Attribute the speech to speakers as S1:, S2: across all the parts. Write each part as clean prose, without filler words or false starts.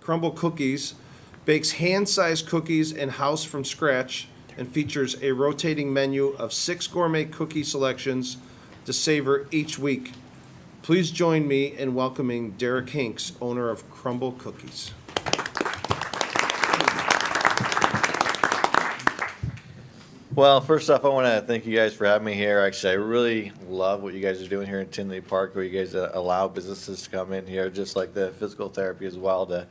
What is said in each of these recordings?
S1: Crumbl Cookies bakes hand-sized cookies in-house from scratch and features a rotating menu of 6 gourmet cookie selections to savor each week. Please join me in welcoming Derek Hinks, owner of Crumbl Cookies.
S2: Well, first off, I want to thank you guys for having me here. Actually, I really love what you guys are doing here in Tinley Park, where you guys allow businesses to come in here, just like the physical therapy as well, to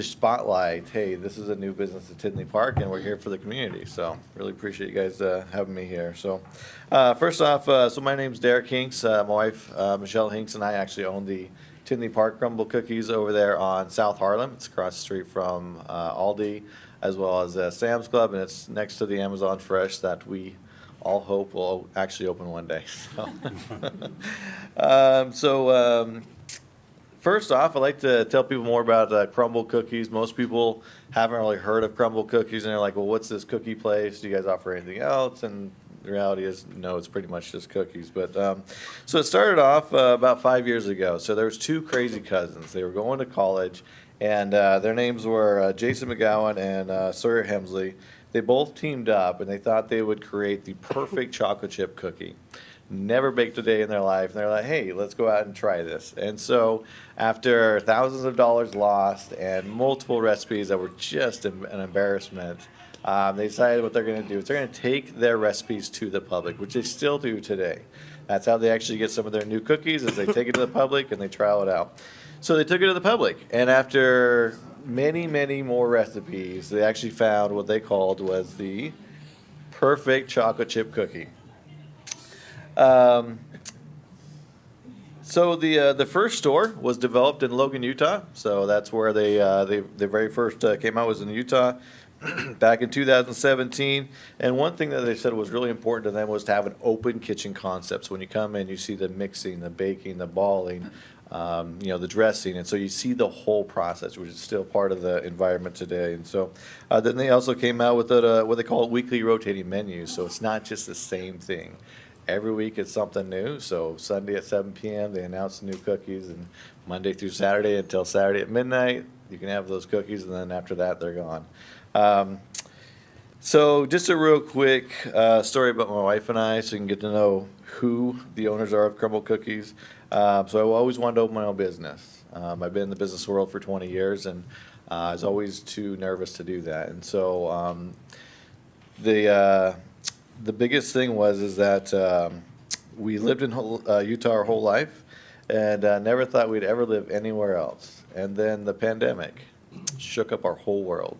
S2: spotlight, hey, this is a new business at Tinley Park, and we're here for the community. So really appreciate you guys having me here. So first off, so my name's Derek Hinks. My wife, Michelle Hinks, and I actually own the Tinley Park Crumbl Cookies over there on South Harlem. It's across the street from Aldi, as well as Sam's Club, and it's next to the Amazon Fresh that we all hope will actually open one day. So, first off, I'd like to tell people more about Crumbl Cookies. Most people haven't really heard of Crumbl Cookies, and they're like, well, what's this cookie place? Do you guys offer anything else? And the reality is, no, it's pretty much just cookies. But so it started off about 5 years ago. So there was 2 crazy cousins. They were going to college, and their names were Jason McGowan and Sawyer Hemsley. They both teamed up, and they thought they would create the perfect chocolate chip cookie. Never baked a day in their life, and they're like, hey, let's go out and try this. And so after thousands of dollars lost and multiple recipes that were just an embarrassment, they decided what they're going to do is they're going to take their recipes to the public, which they still do today. That's how they actually get some of their new cookies, is they take it to the public and they trial it out. So they took it to the public, and after many, many more recipes, they actually found what they called was the perfect chocolate chip cookie. So the first store was developed in Logan, Utah. So that's where they very first came out, was in Utah back in 2017. And one thing that they said was really important to them was to have an open kitchen concept. So when you come in, you see the mixing, the baking, the balling, the dressing, and so you see the whole process, which is still part of the environment today. And so then they also came out with what they call weekly rotating menus. So it's not just the same thing. Every week it's something new. So Sunday at 7 p.m. they announce new cookies, and Monday through Saturday until Saturday at midnight you can have those cookies, and then after that they're gone. So just a real quick story about my wife and I, so you can get to know who the owners are of Crumbl Cookies. So I always wanted to open my own business. I've been in the business world for 20 years, and I was always too nervous to do that. And so the biggest thing is that we lived in Utah our whole life, and never thought we'd ever live anywhere else. And then the pandemic shook up our whole world.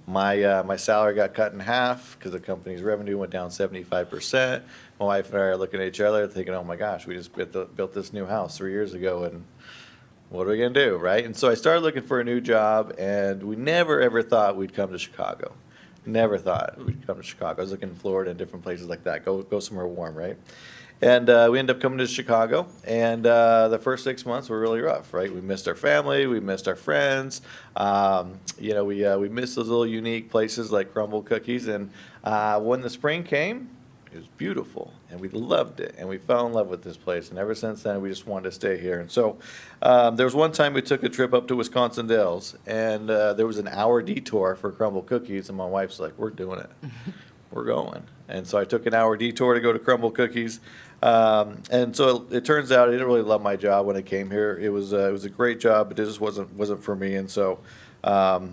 S2: My salary got cut in half because the company's revenue went down 75%. My wife and I are looking at each other thinking, oh my gosh, we just built this new house 3 years ago, and what are we going to do, right? And so I started looking for a new job, and we never ever thought we'd come to Chicago. Never thought we'd come to Chicago. I was looking in Florida and different places like that. Go somewhere warm, right? And we ended up coming to Chicago, and the first 6 months were really rough, right? We missed our family, we missed our friends. We missed those little unique places like Crumbl Cookies. And when the spring came, it was beautiful, and we loved it, and we fell in love with this place. And ever since then, we just wanted to stay here. And so there was one time we took a trip up to Wisconsin Dells, and there was an hour detour for Crumbl Cookies, and my wife's like, we're doing it. We're going. And so I took an hour detour to go to Crumbl Cookies. And so it turns out I didn't really love my job when I came here. It was a great job, but it just wasn't for me. And so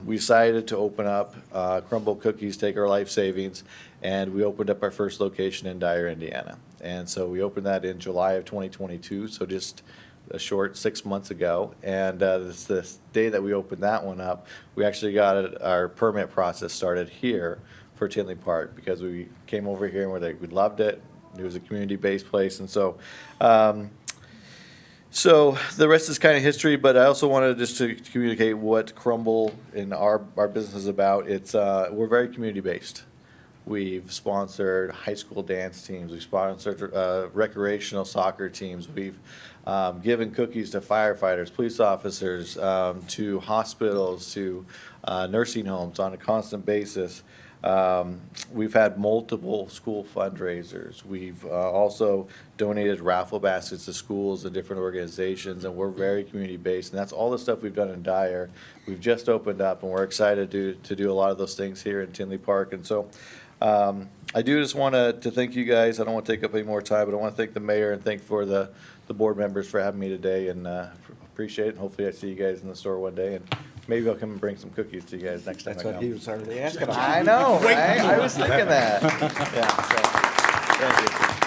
S2: we decided to open up Crumbl Cookies, take our life savings, and we opened up our first location in Dyer, Indiana. And so we opened that in July of 2022, so just a short 6 months ago. And this day that we opened that one up, we actually got our permit process started here for Tinley Park, because we came over here and we loved it. It was a community-based place, and so so the rest is kind of history. But I also wanted just to communicate what Crumbl and our business is about. It's we're very community-based. We've sponsored high school dance teams. We've sponsored recreational soccer teams. We've given cookies to firefighters, police officers, to hospitals, to nursing homes on a constant basis. We've had multiple school fundraisers. We've also donated raffle baskets to schools and different organizations, and we're very community-based. And that's all the stuff we've done in Dyer. We've just opened up, and we're excited to do a lot of those things here in Tinley Park. And so I do just want to thank you guys. I don't want to take up any more time, but I want to thank the mayor and thank for the board members for having me today, and appreciate it. And hopefully I see you guys in the store one day, and maybe I'll come and bring some cookies to you guys next time I
S3: That's
S2: come.
S3: what he was already asking about.
S2: I know, right? I was thinking that. Yeah, so, thank you.